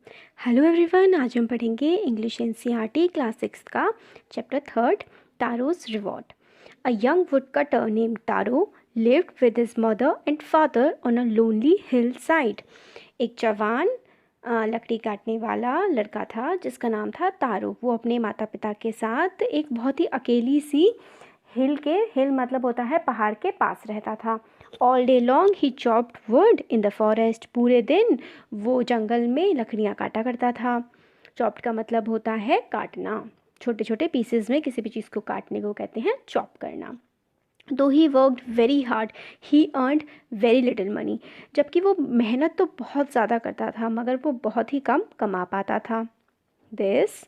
Hello everyone, आज हम पढ़ेंगे इंग्लिश एनसीईआरटी क्लास 6 का chapter 3 Taro's reward. A young woodcutter named Taro lived with his mother and father on a lonely hillside. एक जवान लकड़ी काटने वाला लड़का था जिसका नाम था तारो। वो अपने माता पिता के साथ एक बहुत ही अकेली सी हिल मतलब होता है पहाड़ के पास रहता था। All day long he chopped would in the forest. पूरे दिन वो जंगल में लकड़ियाँ काटा करता था। चॉप्ड का मतलब होता है काटना, छोटे छोटे पीसेस में किसी भी चीज़ को काटने को कहते हैं चॉप करना। दो he worked very hard he earned very little money. जबकि वो मेहनत तो बहुत ज़्यादा करता था मगर वो बहुत ही कम कमा पाता था। This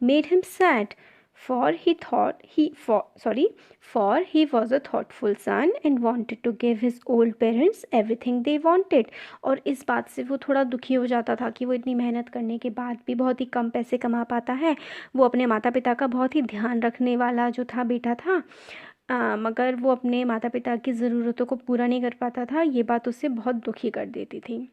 made him sad, for he was a thoughtful son and wanted to give his old parents everything they wanted। और इस बात से वो थोड़ा दुखी हो जाता था कि वो इतनी मेहनत करने के बाद भी बहुत ही कम पैसे कमा पाता है। वो अपने माता पिता का बहुत ही ध्यान रखने वाला जो था बेटा था, मगर वो अपने माता पिता की ज़रूरतों को पूरा नहीं कर पाता था। ये बात उसे बहुत दुखी कर देती थी।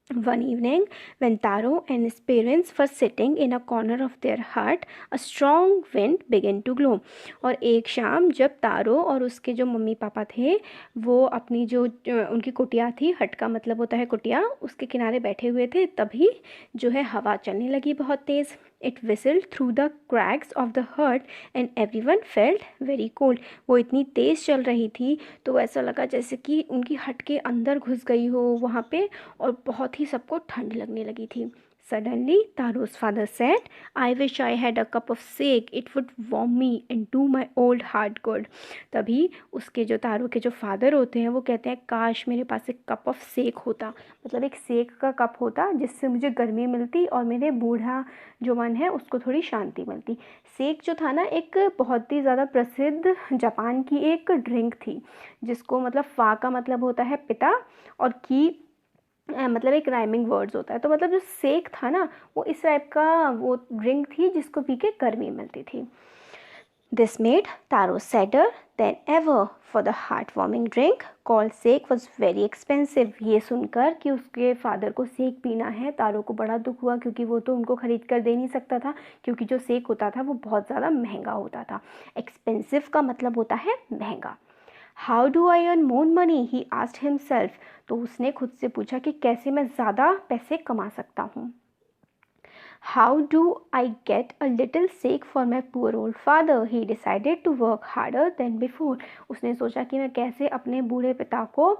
One evening, when Taro and his parents were sitting in a corner of their hut, a strong wind began to blow। और एक शाम जब तारो और उसके जो मम्मी पापा थे वो अपनी जो उनकी कुटिया थी, हट का मतलब होता है कुटिया, उसके किनारे बैठे हुए थे, तभी जो है हवा चलने लगी बहुत तेज़। It whistled through the cracks of the hut and everyone felt very cold. वो इतनी तेज़ चल रही थी तो ऐसा लगा जैसे कि उनकी हट के अंदर घुस गई हो वहाँ पे, और बहुत ही सबको ठंड लगने लगी थी। Suddenly Taro's father said, I wish I had a cup of sake, it would warm me and do my old heart good। तभी उसके जो तारो के जो फादर होते हैं वो कहते हैं काश मेरे पास एक कप ऑफ सेक होता, मतलब एक सेक का कप होता जिससे मुझे गर्मी मिलती और मेरे बूढ़ा जो मन है उसको थोड़ी शांति मिलती। सेक जो था ना, एक बहुत ही ज़्यादा प्रसिद्ध जापान की एक ड्रिंक थी जिसको मतलब फा का मतलब होता है पिता और की मतलब एक राइमिंग वर्ड्स होता है। तो मतलब जो सेक था ना वो इस टाइप का वो ड्रिंक थी जिसको पी के गर्मी मिलती थी। This made Taro sadder than ever, for the heartwarming drink called sake was very expensive। ये सुनकर कि उसके फादर को सेक पीना है, तारो को बड़ा दुख हुआ क्योंकि वो तो उनको खरीद कर दे नहीं सकता था, क्योंकि जो सेक होता था वो बहुत ज़्यादा महंगा होता था। एक्सपेंसिव का मतलब होता है महंगा। How do I earn more money, he asked himself. तो उसने खुद से पूछा कि कैसे मैं ज़्यादा पैसे कमा सकता हूँ। How do I get a little sake for my poor old father, he decided to work harder than before. उसने सोचा कि मैं कैसे अपने बूढ़े पिता को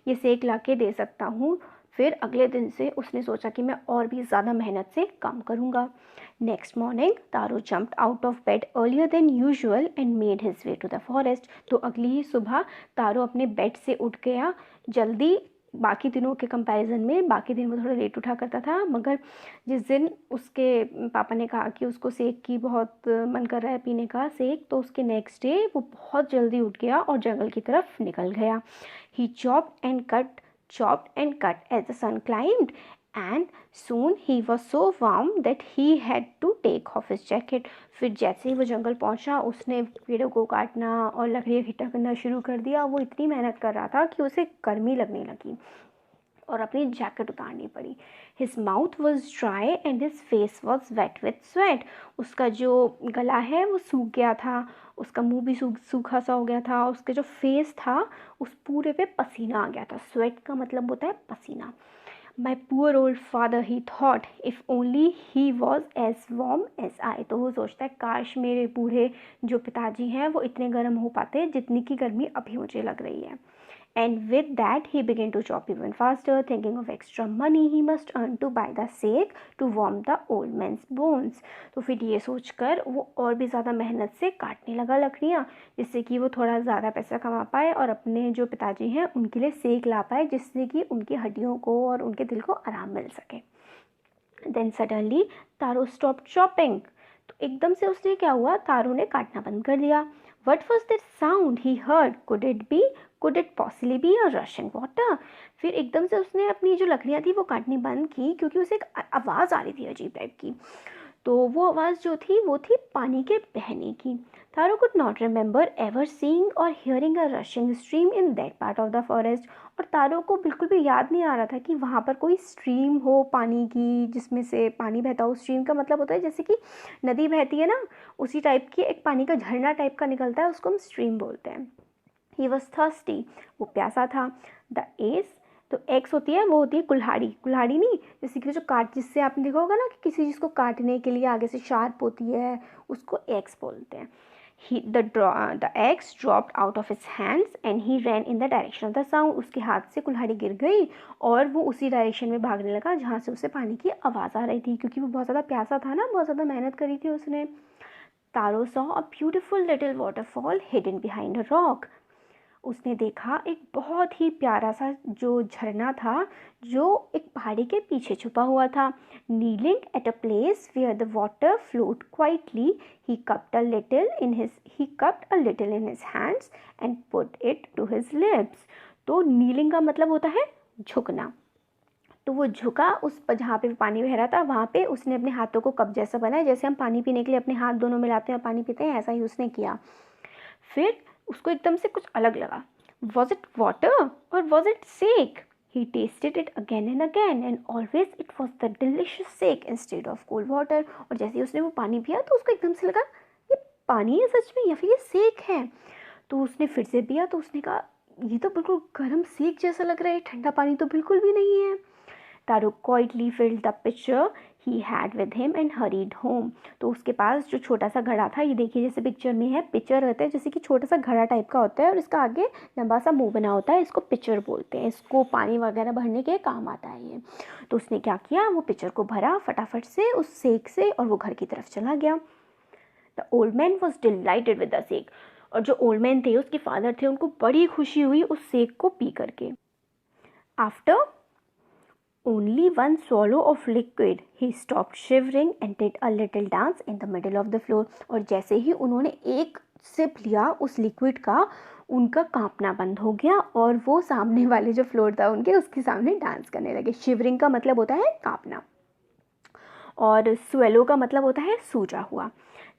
ये सेक ला के दे सकता हूँ। फिर अगले दिन से उसने सोचा कि मैं और भी ज़्यादा मेहनत से काम करूँगा। Next morning Taro jumped out of bed earlier than usual and made his way to the forest. तो अगली ही सुबह तारो अपने बेड से उठ गया जल्दी। बाकी दिनों के कंपैरिजन में बाकी दिन वो थोड़ा लेट उठा करता था, मगर जिस दिन उसके पापा ने कहा कि उसको सेक की बहुत मन कर रहा है पीने का सेक, तो उसके नेक्स्ट डे वो बहुत जल्दी उठ गया और जंगल की तरफ निकल गया। ही chopped and cut as the sun climbed, and soon he was so warm that he had to take off his jacket। फिर जैसे ही वो जंगल पहुंचा उसने पेड़ों को काटना और लकड़ियाँ इकट्ठा करना शुरू कर दिया। वो इतनी मेहनत कर रहा था कि उसे गर्मी लगने लगी और अपनी जैकेट उतारनी पड़ी। His mouth was dry and his face was wet with sweat. उसका जो गला है वो सूख गया था, उसका मुंह भी सूखा सा हो गया था, उसके जो फेस था उस पूरे पे पसीना आ गया था। स्वेट का मतलब होता है पसीना। My poor old father, he thought, if only he was as warm as I. तो वो सोचता है काश मेरे बूढ़े जो पिताजी हैं वो इतने गर्म हो पाते जितनी की गर्मी अभी मुझे लग रही है। And with that he began to chop even faster, thinking of extra money he must earn to buy the sake to warm the old man's bones। तो फिर ये सोचकर वो और भी ज़्यादा मेहनत से काटने लगा लकड़ियाँ, जिससे कि वो थोड़ा ज़्यादा पैसा कमा पाए और अपने जो पिताजी हैं उनके लिए सेक ला पाए, जिससे कि उनकी हड्डियों को और उनके दिल को आराम मिल सके। Then suddenly तारो stopped chopping। तो एकदम से उसने क्या हुआ, तारो ने काटना बंद कर दिया। What was that sound he heard? Could it possibly be a rushing water? फिर एकदम से उसने अपनी जो लकड़ियाँ थी वो काटनी बंद की, क्योंकि उसे एक आवाज़ आ रही थी अजीब टाइप की। तो वो आवाज़ जो थी वो थी पानी के बहने की। तारो could not remember ever seeing or hearing a rushing stream in that part of the forest। और तारो को बिल्कुल भी याद नहीं आ रहा था कि वहाँ पर कोई स्ट्रीम हो पानी की, जिसमें से पानी बहता हो। स्ट्रीम का मतलब होता है जैसे कि नदी बहती है ना, उसी टाइप की एक पानी का झरना टाइप का निकलता है, उसको हम स्ट्रीम बोलते हैं। ही वॉज थर्स्टी, वो प्यासा था। द एस, तो एक्स होती है, वो होती है कुल्हाड़ी। कुल्हाड़ी नहीं, जैसे कि जो काट, जिससे आपने देखा होगा ना कि किसी चीज़ को काटने के लिए आगे से शार्प होती है, उसको एक्स बोलते हैं। The axe dropped out of his hands and he ran in the direction of the sound. उसके हाथ से कुल्हाड़ी गिर गई और वो उसी डायरेक्शन में भागने लगा जहाँ से उसे पानी की आवाज़ आ रही थी, क्योंकि वो बहुत ज़्यादा प्यासा था ना, बहुत ज़्यादा मेहनत करी थी उसने। तारो saw a beautiful little waterfall hidden behind a rock. उसने देखा एक बहुत ही प्यारा सा जो झरना था, जो एक पहाड़ी के पीछे छुपा हुआ था। Kneeling at a place where the water flowed quietly, he cupped a little in his hands and put it to his lips. तो नीलिंग का मतलब होता है झुकना। तो वो झुका उस पर जहाँ पे पानी बह रहा था, वहाँ पे उसने अपने हाथों को कप जैसा बनाया, जैसे हम पानी पीने के लिए अपने हाथ दोनों मिलाते हैं और पानी पीते हैं, ऐसा ही उसने किया। फिर उसको एकदम से कुछ अलग लगा। Was it water or was it sake? He tasted it again and again and always it was the delicious sake instead of cold water. और जैसे ही उसने वो पानी पिया तो उसको एकदम से लगा ये पानी है सच में या फिर ये सेक है। तो उसने फिर से पिया तो उसने कहा ये तो बिल्कुल गर्म सेक जैसा लग रहा है, ठंडा पानी तो बिल्कुल भी नहीं है। तारो quietly filled the pitcher he had with him and hurried home. तो उसके पास जो छोटा सा घड़ा था, ये देखिए जैसे पिक्चर में है, पिक्चर रहता है जैसे कि छोटा सा घड़ा टाइप का होता है और इसका आगे लंबा सा मुंह बना होता है, इसको पिक्चर बोलते हैं। इसको पानी वगैरह भरने के काम आता है ये। तो उसने क्या किया, वो पिक्चर को भरा फटाफट से उस सेक से और वो घर की तरफ चला गया। The old man was dilated with the sake. और जो ओल्ड मैन थे, उसके फादर थे, उनको बड़ी खुशी हुई उस सेक को पी करके। After only one swallow of liquid, he stopped shivering and did a little dance in the middle of the floor. और जैसे ही उन्होंने एक सिप लिया उस लिक्विड का, उनका कांपना बंद हो गया और वो सामने वाले जो फ्लोर था उनके, उसके सामने डांस करने लगे। शिवरिंग का मतलब होता है कांपना और स्वेलो का मतलब होता है सूजा हुआ।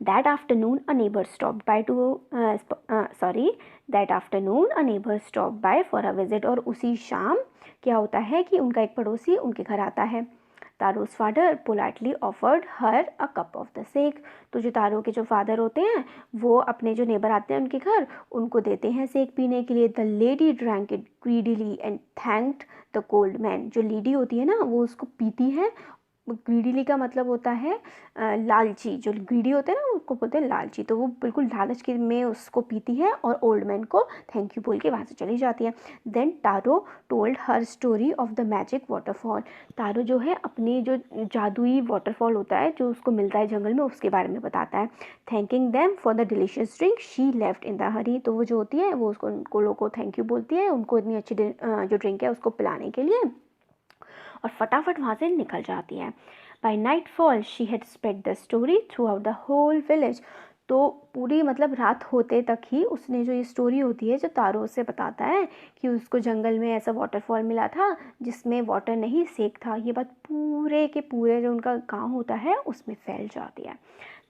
That afternoon a neighbor stopped by for a visit. और उसी शाम क्या होता है कि उनका एक पड़ोसी उनके घर आता है। Taro's father politely offered her a cup of the sake. तो जो तारो के जो फादर होते हैं, वो अपने जो नेबर आते हैं उनके घर, उनको देते हैं सेक पीने के लिए। The lady drank it greedily and thanked the cold man. जो लेडी होती है ना, वो उसको पीती है। ग्रीडीली का मतलब होता है लालची। जो ग्रीडी होते हैं ना, उसको बोलते हैं लालची। तो वो बिल्कुल लालच के में उसको पीती है और ओल्ड मैन को थैंक यू बोल के वहाँ से चली जाती है। Then Taro told her story of the magic waterfall. Taro जो है अपनी जो जादुई वाटरफॉल होता है जो उसको मिलता है जंगल में, उसके बारे में बताता है। Thanking them for the delicious drink she left in the hurry. तो वो जो होती है वो उसको उनको लोगों को थैंक यू बोलती है, उनको इतनी अच्छी जो ड्रिंक है उसको पिलाने के लिए, और फटाफट वहाँ से निकल जाती है। By nightfall she had spread the story throughout the whole village. तो पूरी मतलब रात होते तक ही उसने जो ये स्टोरी होती है, जो तारो से बताता है कि उसको जंगल में ऐसा वाटरफॉल मिला था जिसमें वाटर नहीं सेक था, ये बात पूरे के पूरे जो उनका गांव होता है उसमें फैल जाती है।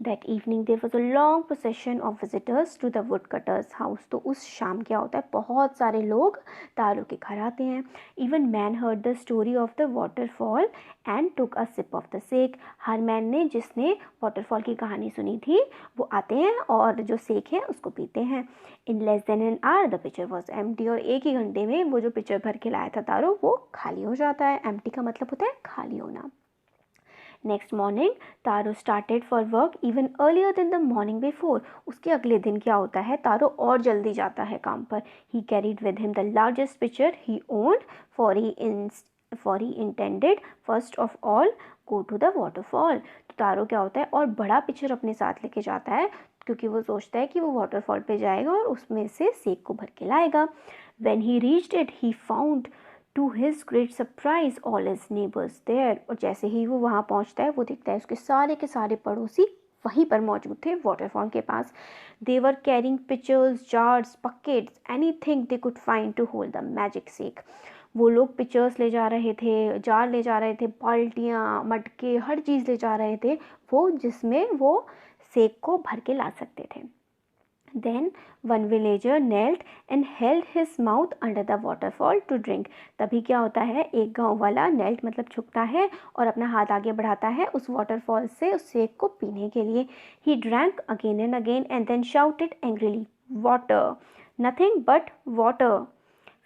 That evening there was a long procession of visitors to the woodcutter's house. तो उस शाम क्या होता है, बहुत सारे लोग तारो के घर आते हैं। Even man heard the story of the waterfall and took a sip of the sake. Her man ने, जिसने वाटरफॉल की कहानी सुनी थी, वो आते हैं और जो सेक है उसको पीते हैं। In less than an hour the pitcher was empty. और एक ही घंटे में वो जो पिक्चर भर के लाया था तारो, वो खाली हो जाता है। empty का मतलब होता है खाली होना। Next morning Taro started for work even earlier than the morning before. उसके अगले दिन क्या होता है, तारो और जल्दी जाता है काम पर। He carried with him the largest picture he owned for he intended first of all go to the waterfall. तो तारो क्या होता है, और बड़ा पिक्चर अपने साथ लेके जाता है, क्योंकि वो सोचता है कि वो वाटरफॉल पे जाएगा और उसमें से सेक को भर के लाएगा। When he reached it he found to his great surprise all his neighbours there. और जैसे ही वो वहाँ पहुँचता है, वो देखता है उसके सारे के सारे पड़ोसी वहीं पर मौजूद थे वाटरफॉल के पास। They were carrying pictures, jars, buckets, anything they could find to hold the magic sake. वो लोग पिक्चर्स ले जा रहे थे, जार ले जा रहे थे, बाल्टियाँ, मटके, हर चीज़ ले जा रहे थे वो, जिसमें वो सेक को भर के ला सकते थे। Then one villager knelt and held his mouth under the waterfall to drink. तभी क्या होता है, एक गांव वाला knelt मतलब झुकता है और अपना हाथ आगे बढ़ाता है उस waterfall से उस सेक को पीने के लिए. He drank again and again and then shouted angrily, water, nothing but water.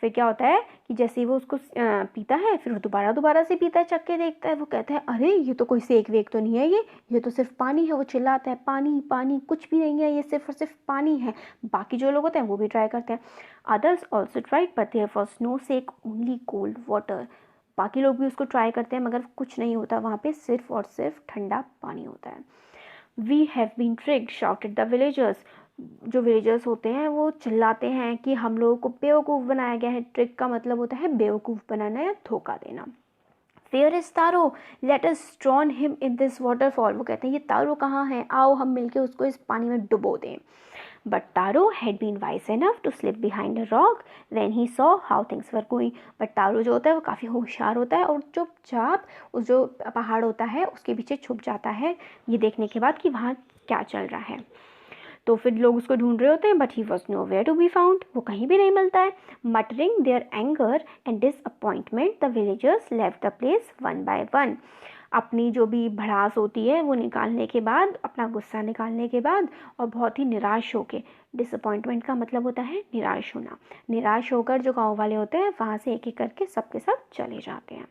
फिर क्या होता है कि जैसे ही वो उसको पीता है, फिर वो दोबारा से पीता है, चख के देखता है, वो कहता है अरे ये तो कोई सेक वेक तो नहीं है, ये तो सिर्फ पानी है. वो चिल्लाता है पानी पानी, कुछ भी नहीं है, ये सिर्फ और सिर्फ पानी है. बाकी जो लोग होते हैं वो भी ट्राई करते हैं. Others also tried but there was no sake, only cold water. बाकी लोग भी उसको ट्राई करते हैं मगर कुछ नहीं होता वहाँ पे, सिर्फ और सिर्फ ठंडा पानी होता है. We have been tricked, shouted the villagers. जो विलेजर्स होते हैं वो चिल्लाते हैं कि हम लोगों को बेवकूफ़ बनाया गया है. ट्रिक का मतलब होता है बेवकूफ़ बनाना या धोखा देना. Where is Taro, let us drown him in this waterfall. वो कहते हैं ये तारो कहाँ है, आओ हम मिलके उसको इस पानी में डुबो दें. But Taro had been wise enough to slip behind a rock when he saw how things were going. But Taro जो होता है वो काफ़ी होशियार होता है और चुपचाप उस जो पहाड़ होता है उसके पीछे छुप जाता है ये देखने के बाद कि वहाँ क्या चल रहा है. तो फिर लोग उसको ढूंढ रहे होते हैं but he was nowhere to be found. वो कहीं भी नहीं मिलता है. Muttering their anger and disappointment the villagers left the place one by one. अपनी जो भी भड़ास होती है वो निकालने के बाद, अपना गुस्सा निकालने के बाद और बहुत ही निराश होके, डिसअपॉइंटमेंट का मतलब होता है निराश होना, निराश होकर जो गाँव वाले होते हैं वहाँ से एक एक करके सबके सब चले जाते हैं.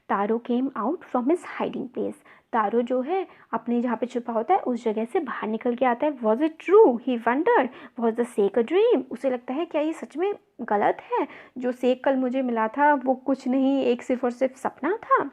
Taro came out from his hiding place. Taro जो है अपने जहाँ पे छुपा होता है उस जगह से बाहर निकल के आता है. Was it true, he wondered, was the sake a dream. उसे लगता है क्या ये सच में गलत है, जो सेक कल मुझे मिला था वो कुछ नहीं, एक सिर्फ और सिर्फ सपना था.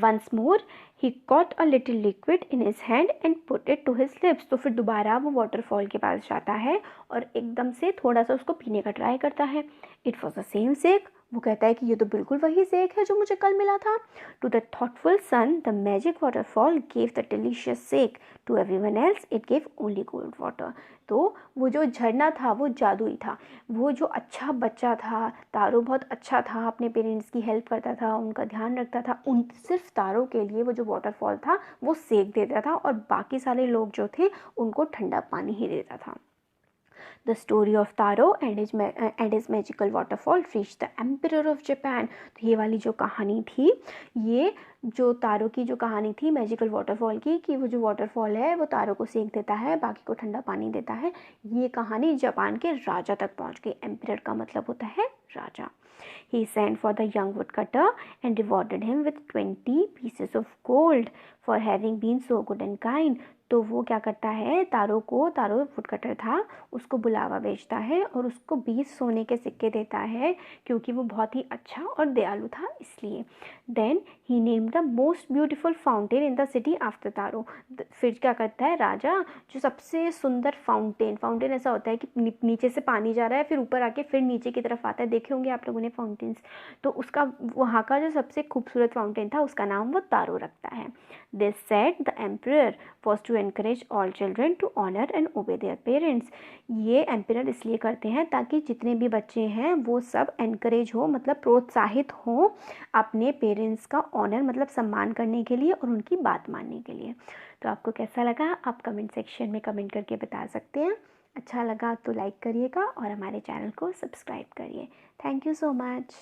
Once more he caught a little liquid in his hand and put it to his lips. तो फिर दोबारा वो वाटरफॉल के पास जाता है और एकदम से थोड़ा सा उसको पीने का ट्राई करता है. It was the same shake. वो कहता है कि ये तो बिल्कुल वही सेक है जो मुझे कल मिला था. To the thoughtful son, the magic waterfall gave the delicious shake. To everyone else, it gave only cold water. तो वो जो झरना था वो जादुई था. वो जो अच्छा बच्चा था, तारो बहुत अच्छा था, अपने पेरेंट्स की हेल्प करता था, उनका ध्यान रखता था. उन सिर्फ तारो के लिए वो जो वाटरफॉल था वो सेक देता था और बाकी सारे लोग जो थे उनको ठंडा पानी ही देता था. The story of Taro and his magical waterfall reached the Emperor of Japan. तो ये वाली जो कहानी थी, ये जो तारो की जो कहानी थी मैजिकल वाटरफॉल की, कि वो जो वाटरफॉल है वो तारो को सेक देता है, बाकी को ठंडा पानी देता है, ये कहानी जापान के राजा तक पहुंच गई. एम्परर का मतलब होता है राजा. He sent for the young woodcutter and rewarded him with 20 pieces of gold for having been so good and kind. तो वो क्या करता है, तारो वुडकटर था, उसको बुलावा भेजता है और उसको 20 सोने के सिक्के देता है क्योंकि वो बहुत ही अच्छा और दयालु था इसलिए. Then he name the most beautiful fountain in the city after Taro. फिर क्या करता है राजा, जो सबसे सुंदर फाउंटेन ऐसा होता है कि नीचे से पानी जा रहा है फिर ऊपर आके फिर नीचे की तरफ आता है, देखे होंगे आप लोगों ने फाउंटेन्स. तो उसका वहाँ का जो सबसे खूबसूरत फाउंटेन था उसका नाम वो तारो रखता है. This said the emperor was to encourage all children to honour and obey their parents. ये एम्परर इसलिए करते हैं ताकि जितने भी बच्चे हैं वो सब एनकरेज हो, मतलब प्रोत्साहित हो अपने पेरेंट्स का ऑनर मतलब सम्मान करने के लिए और उनकी बात मानने के लिए. तो आपको कैसा लगा आप कमेंट सेक्शन में कमेंट करके बता सकते हैं. अच्छा लगा तो लाइक करिएगा और हमारे चैनल को सब्सक्राइब करिए. Thank you so much.